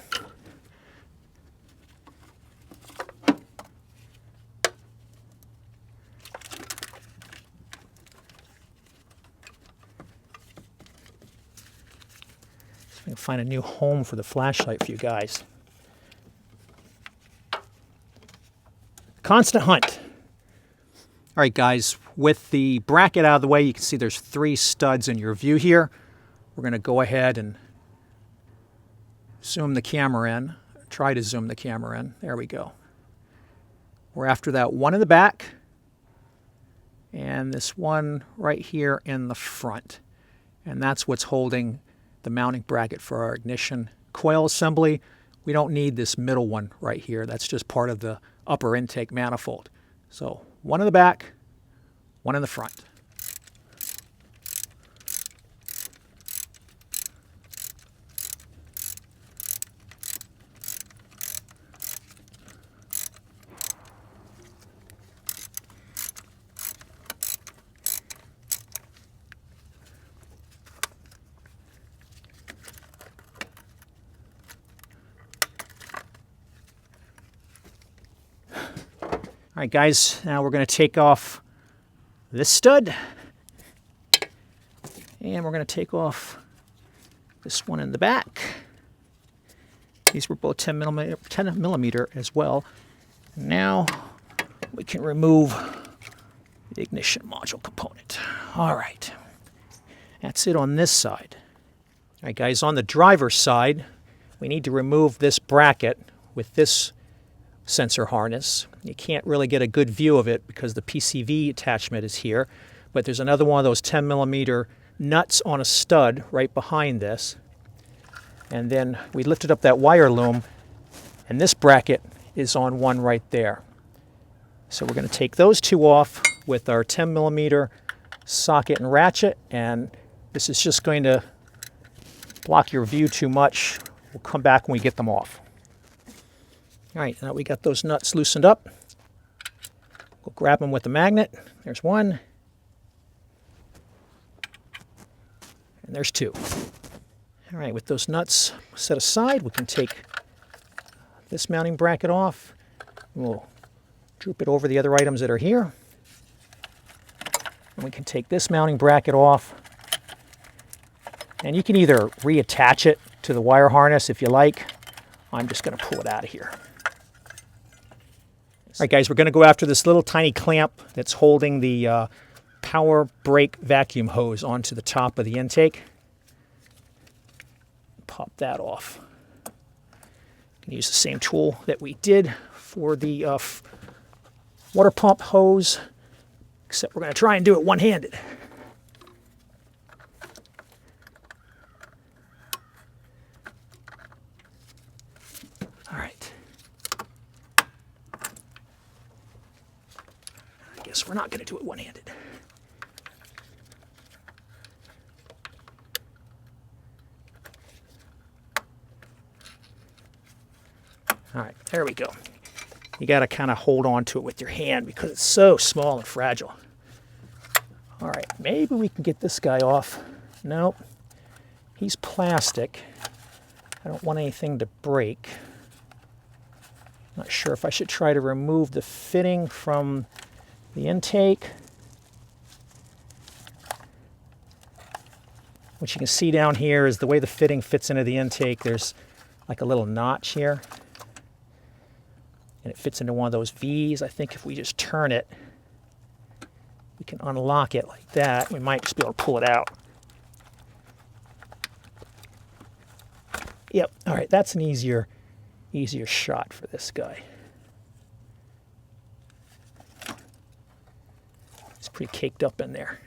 I can find a new home for the flashlight for you guys. Constant hunt. All right, guys, with the bracket out of the way, you can see there's 3 studs in your view here. We're going to go ahead and zoom the camera in. Try to zoom the camera in. There we go. We're after that one in the back and this one right here in the front. And that's what's holding the mounting bracket for our ignition coil assembly. We don't need this middle one right here. That's just part of the upper intake manifold. So one in the back, one in the front. All right, guys, now we're going to take off this stud, and we're going to take off this one in the back. These were both 10 millimeter as well. Now we can remove the ignition module component. All right, that's it on this side. All right, guys, on the driver's side, we need to remove this bracket with this sensor harness. You can't really get a good view of it because the PCV attachment is here, but there's another one of those 10 millimeter nuts on a stud right behind this. And then we lifted up that wire loom, and this bracket is on one right there. So we're going to take those 2 off with our 10 millimeter socket and ratchet, and this is just going to block your view too much. We'll come back when we get them off. All right, now we got those nuts loosened up. We'll grab them with the magnet. There's one. And there's 2. All right, with those nuts set aside, we can take this mounting bracket off. We'll droop it over the other items that are here. And we can take this mounting bracket off. And you can either reattach it to the wire harness if you like. I'm just going to pull it out of here. All right, guys, we're going to go after this little tiny clamp that's holding the power brake vacuum hose onto the top of the intake. Pop that off. You can use the same tool that we did for the water pump hose, except we're going to try and do it one-handed. All right. I guess we're not going to do it one-handed. All right, there we go. You got to kind of hold on to it with your hand because it's so small and fragile. All right, maybe we can get this guy off. Nope, he's plastic. I don't want anything to break. Not sure if I should try to remove the fitting from the intake. What you can see down here is the way the fitting fits into the intake. There's like a little notch here, and it fits into one of those V's. I think if we just turn it, we can unlock it like that. We might just be able to pull it out. Yep, all right, that's an easier shot for this guy. It's pretty caked up in there.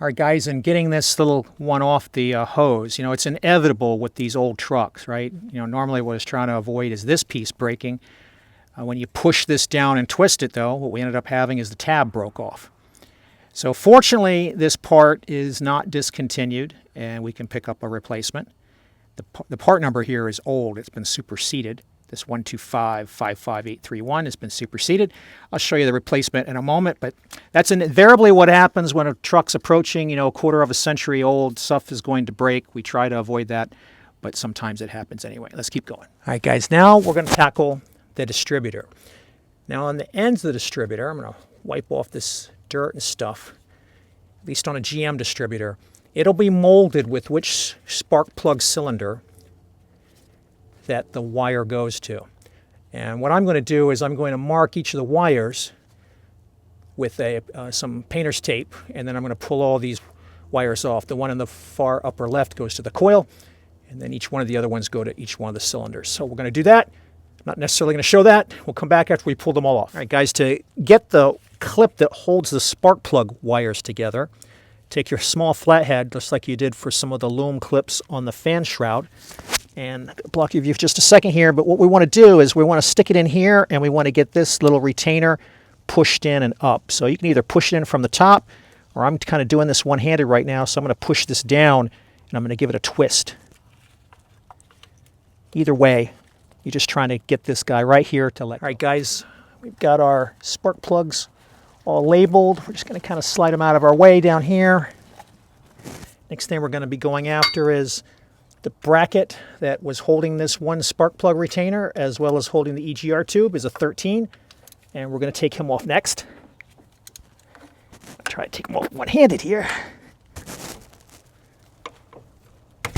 All right, guys, and getting this little one off the hose, you know, it's inevitable with these old trucks, right? You know, normally what it's trying to avoid is this piece breaking. When you push this down and twist it, though, what we ended up having is the tab broke off. So fortunately, this part is not discontinued, and we can pick up a replacement. The part number here is old. It's been superseded. This 125-55831 has been superseded. I'll show you the replacement in a moment, but that's invariably what happens when a truck's approaching, you know, a quarter of a century old. Stuff is going to break. We try to avoid that, but sometimes it happens anyway. Let's keep going. All right, guys, now we're going to tackle the distributor. Now on the ends of the distributor, I'm going to wipe off this dirt and stuff, at least on a GM distributor. It'll be molded with which spark plug cylinder that the wire goes to. And what I'm going to do is I'm going to mark each of the wires with some painter's tape, and then I'm going to pull all these wires off. The one in the far upper left goes to the coil, and then each one of the other ones go to each one of the cylinders. So we're going to do that. I'm not necessarily going to show that. We'll come back after we pull them all off. All right, guys, to get the clip that holds the spark plug wires together, take your small flathead, just like you did for some of the loom clips on the fan shroud, and block your view for just a second here, but what we want to do is we want to stick it in here, and we want to get this little retainer pushed in and up. So you can either push it in from the top, or I'm kind of doing this one-handed right now, so I'm going to push this down, and I'm going to give it a twist. Either way, you're just trying to get this guy right here to let go. All right, guys, we've got our spark plugs all labeled. We're just going to kind of slide them out of our way down here. Next thing we're going to be going after is the bracket that was holding this one spark plug retainer, as well as holding the EGR tube, is a 13, and we're going to take him off next. I'll try to take him off one-handed here.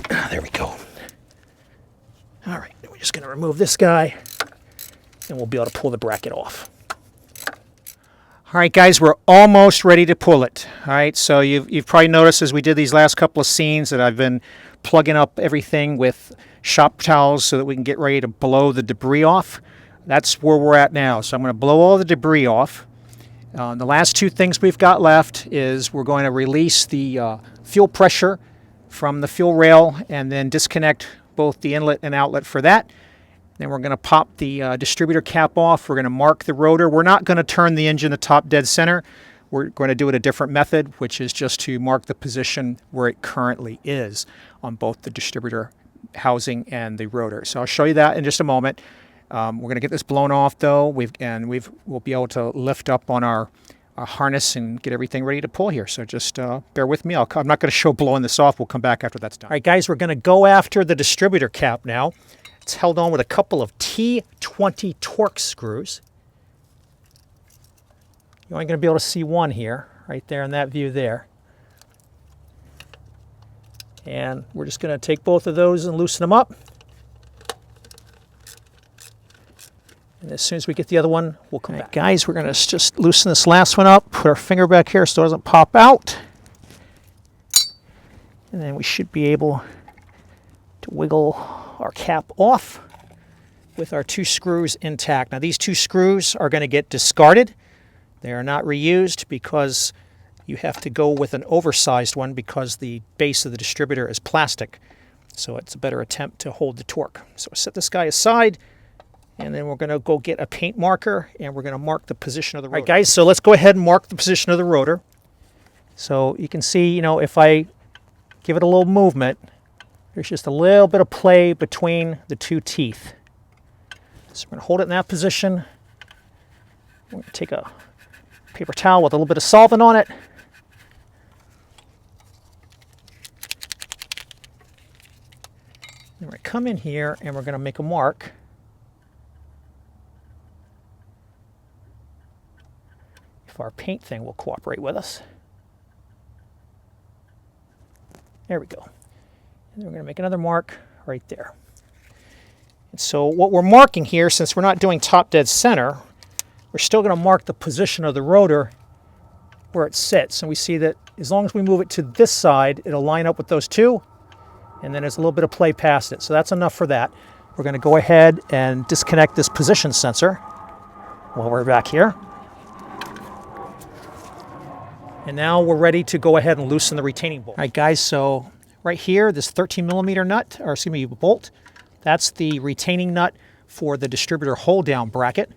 There we go. All right, we're just going to remove this guy, and we'll be able to pull the bracket off. All right, guys, we're almost ready to pull it. All right, so you've probably noticed as we did these last couple of scenes that I've been plugging up everything with shop towels so that we can get ready to blow the debris off. That's where we're at now. So I'm going to blow all the debris off. The last two things we've got left is we're going to release the fuel pressure from the fuel rail and then disconnect both the inlet and outlet for that. Then we're going to pop the distributor cap off. We're going to mark the rotor. We're not going to turn the engine to top dead center. We're going to do it a different method, which is just to mark the position where it currently is on both the distributor housing and the rotor. So I'll show you that in just a moment. We're going to get this blown off, though. We'll be able to lift up on our harness and get everything ready to pull here. So just bear with me. I'm not going to show blowing this off. We'll come back after that's done. All right, guys, we're going to go after the distributor cap now. It's held on with a couple of T20 Torx screws. You're only going to be able to see one here, right there in that view there. And we're just going to take both of those and loosen them up. And as soon as we get the other one, we'll come back. Guys, we're going to just loosen this last one up, put our finger back here so it doesn't pop out. And then we should be able to wiggle our cap off with our two screws intact. Now these two screws are going to get discarded. They are not reused because you have to go with an oversized one because the base of the distributor is plastic. So it's a better attempt to hold the torque. So set this guy aside, and then we're going to go get a paint marker, and we're going to mark the position of the rotor. All right, guys, so let's go ahead and mark the position of the rotor. So you can see, you know, if I give it a little movement, there's just a little bit of play between the two teeth. So we're going to hold it in that position. We're going to take a paper towel with a little bit of solvent on it. And we're going to come in here and we're going to make a mark. If our paint thing will cooperate with us. There we go. And we're going to make another mark right there. And so what we're marking here, since we're not doing top dead center, we're still going to mark the position of the rotor where it sits. And we see that as long as we move it to this side, it'll line up with those two. And then there's a little bit of play past it. So that's enough for that. We're going to go ahead and disconnect this position sensor while we're back here. And now we're ready to go ahead and loosen the retaining bolt. All right, guys, so right here, this 13 millimeter nut, or excuse me, bolt, that's the retaining nut for the distributor hold down bracket.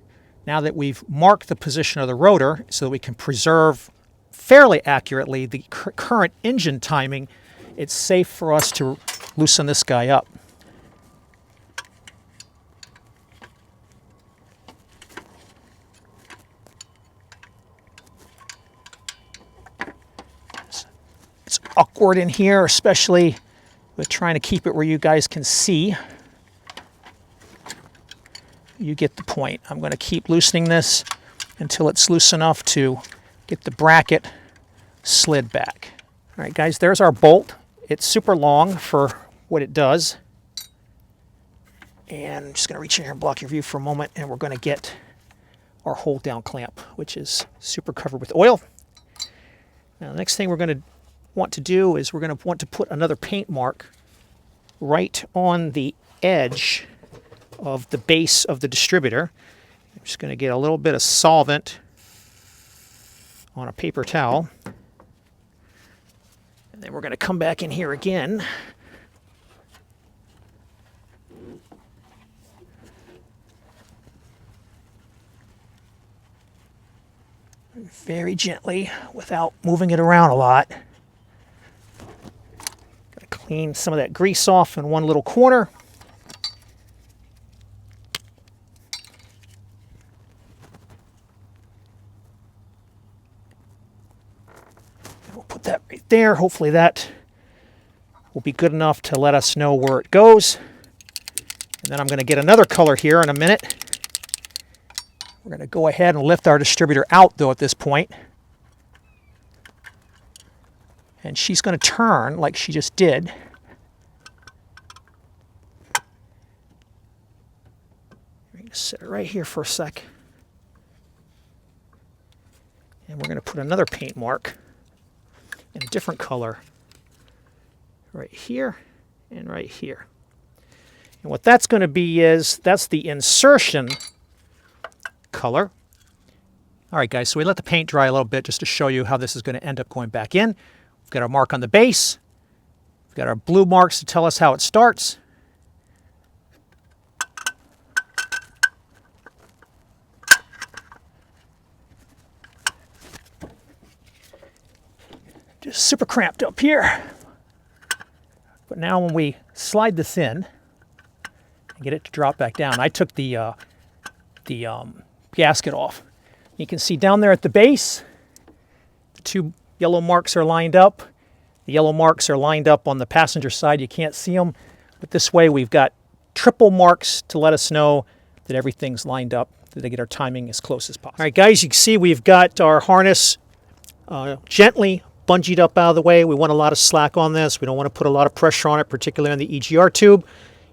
Now that we've marked the position of the rotor so that we can preserve fairly accurately the current engine timing, it's safe for us to loosen this guy up. It's awkward in here, especially with trying to keep it where you guys can see. You get the point. I'm going to keep loosening this until it's loose enough to get the bracket slid back. All right, guys, there's our bolt. It's super long for what it does. And I'm just going to reach in here and block your view for a moment, and we're going to get our hold down clamp, which is super covered with oil. Now, the next thing we're going to want to do is we're going to want to put another paint mark right on the edge of the base of the distributor. I'm just going to get a little bit of solvent on a paper towel. And then we're going to come back in here again. Very gently, without moving it around a lot. Got to clean some of that grease off in one little corner. That right there. Hopefully that will be good enough to let us know where it goes. And then I'm going to get another color here in a minute. We're going to go ahead and lift our distributor out though at this point. And she's going to turn like she just did. We're going to set it right here for a sec. And we're going to put another paint mark in a different color right here and right here. And what that's going to be is, that's the insertion color. All right, guys, so we let the paint dry a little bit just to show you how this is going to end up going back in. We've got our mark on the base. We've got our blue marks to tell us how it starts. Just super cramped up here. But now when we slide this in and get it to drop back down, I took the gasket off. You can see down there at the base, the two yellow marks are lined up. The yellow marks are lined up on the passenger side. You can't see them, but this way we've got triple marks to let us know that everything's lined up, that they get our timing as close as possible. All right, guys, you can see we've got our harness gently bungeed up out of the way. We want a lot of slack on this. We don't want to put a lot of pressure on it, particularly on the EGR tube.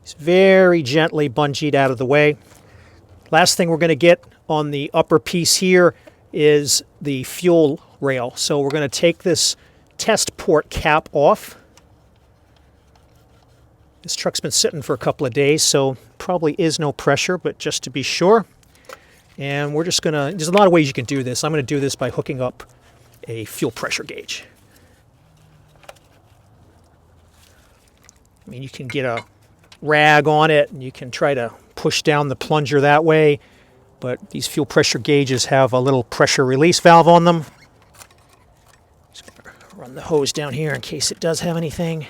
It's very gently bungeed out of the way. Last thing we're going to get on the upper piece here is the fuel rail. So we're going to take this test port cap off. This truck's been sitting for a couple of days, so probably is no pressure, but just to be sure. And we're just going to, there's a lot of ways you can do this. I'm going to do this by hooking up a fuel pressure gauge. I mean, you can get a rag on it and you can try to push down the plunger that way, but these fuel pressure gauges have a little pressure release valve on them. Just gonna run the hose down here in case it does have anything.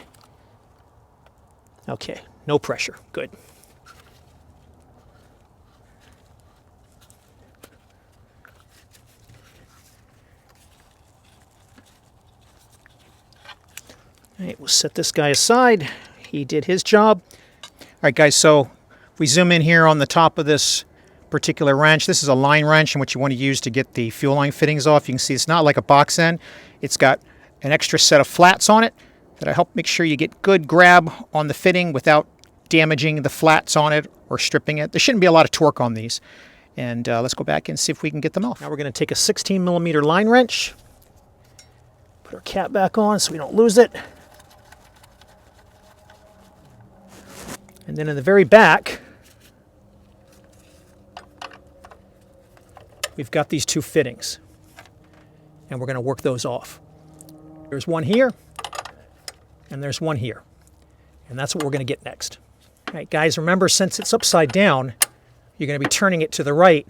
Okay, no pressure, good. All right, we'll set this guy aside. He did his job. All right, guys, so if we zoom in here on the top of this particular wrench, this is a line wrench and what you want to use to get the fuel line fittings off. You can see it's not like a box end. It's got an extra set of flats on it That'll help make sure you get good grab on the fitting without damaging the flats on it or stripping it. There shouldn't be a lot of torque on these. And let's go back and see if we can get them off. Now we're going to take a 16mm line wrench, put our cap back on so we don't lose it. And then in the very back, we've got these two fittings. And we're going to work those off. There's one here, and there's one here. And that's what we're going to get next. All right, guys, remember, since it's upside down, you're going to be turning it to the right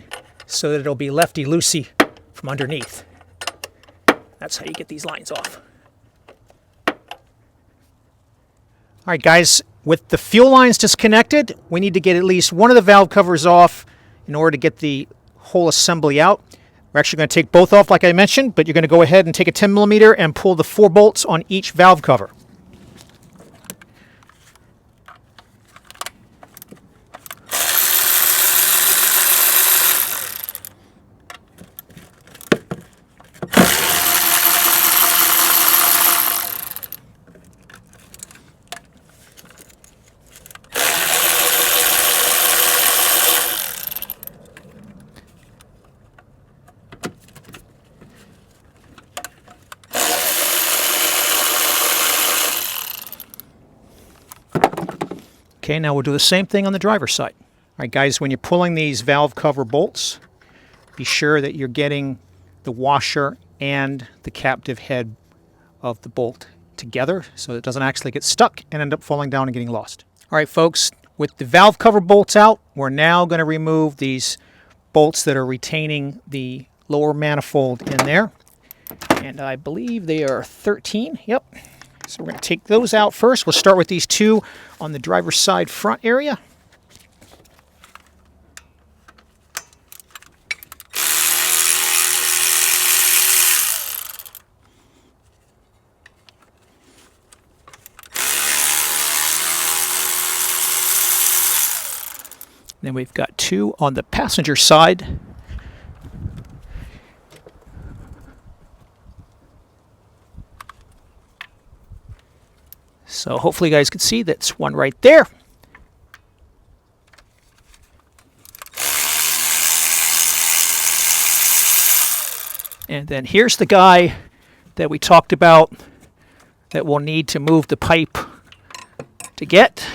so that it'll be lefty-loosey from underneath. That's how you get these lines off. All right, guys, with the fuel lines disconnected, we need to get at least one of the valve covers off in order to get the whole assembly out. We're actually going to take both off like I mentioned, but you're going to go ahead and take a 10mm and pull the 4 bolts on each valve cover. Okay, now we'll do the same thing on the driver's side. All right, guys, when you're pulling these valve cover bolts, be sure that you're getting the washer and the captive head of the bolt together so it doesn't actually get stuck and end up falling down and getting lost. All right, folks, with the valve cover bolts out, we're now going to remove these bolts that are retaining the lower manifold in there. And I believe they are 13. Yep. So we're going to take those out first. We'll start with these two on the driver's side front area. Then we've got 2 on the passenger side. So hopefully you guys can see that's one right there. And then here's the guy that we talked about that we'll need to move the pipe to get.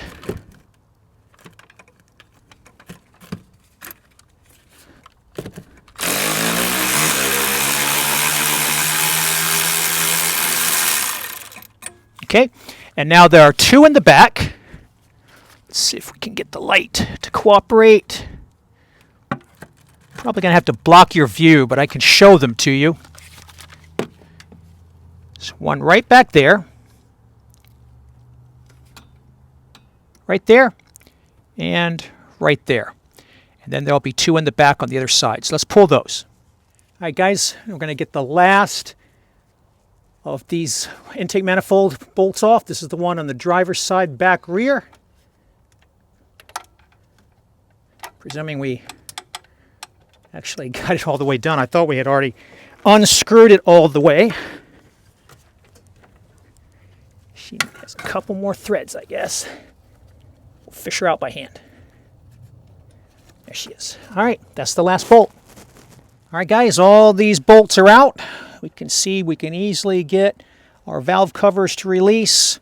Okay. And now there are 2 in the back. Let's see if we can get the light to cooperate. Probably going to have to block your view, but I can show them to you. There's one right back there. Right there. And right there. And then there'll be 2 in the back on the other side. So let's pull those. All right, guys, we're going to get the last of these intake manifold bolts off. This is the one on the driver's side back rear. Presuming we actually got it all the way done. I thought we had already unscrewed it all the way. She has a couple more threads, I guess. We'll fish her out by hand. There she is. All right, that's the last bolt. All right, guys, all these bolts are out. We can see we can easily get our valve covers to release.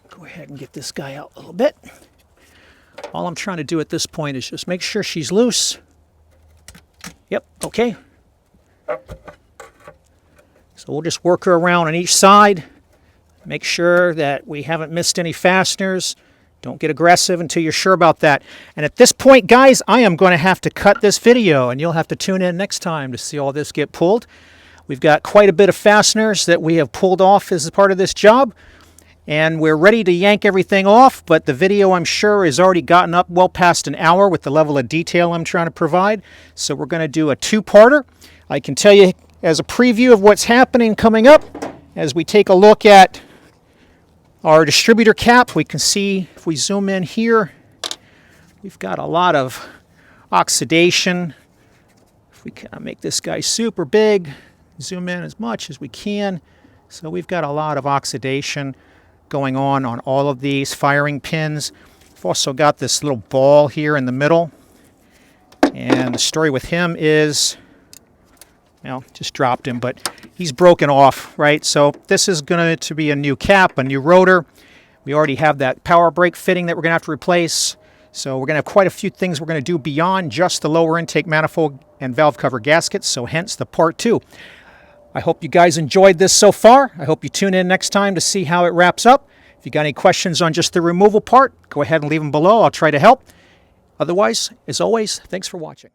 Go ahead and get this guy out a little bit. All I'm trying to do at this point is just make sure she's loose. Yep, okay. So we'll just work her around on each side. Make sure that we haven't missed any fasteners. Don't get aggressive until you're sure about that. And at this point, guys, I am going to have to cut this video, and you'll have to tune in next time to see all this get pulled. We've got quite a bit of fasteners that we have pulled off as part of this job, and we're ready to yank everything off, but the video, I'm sure, has already gotten up well past an hour with the level of detail I'm trying to provide. So we're going to do a 2-parter. I can tell you as a preview of what's happening coming up, as we take a look at our distributor cap, we can see, if we zoom in here, we've got a lot of oxidation. If we kind of make this guy super big, zoom in as much as we can. So we've got a lot of oxidation going on all of these firing pins. I've also got this little ball here in the middle. And the story with him is, well, just dropped him, but he's broken off, right? So this is going to be a new cap, a new rotor. We already have that power brake fitting that we're going to have to replace. So we're going to have quite a few things we're going to do beyond just the lower intake manifold and valve cover gaskets, so hence the part 2. I hope you guys enjoyed this so far. I hope you tune in next time to see how it wraps up. If you got any questions on just the removal part, go ahead and leave them below. I'll try to help. Otherwise, as always, thanks for watching.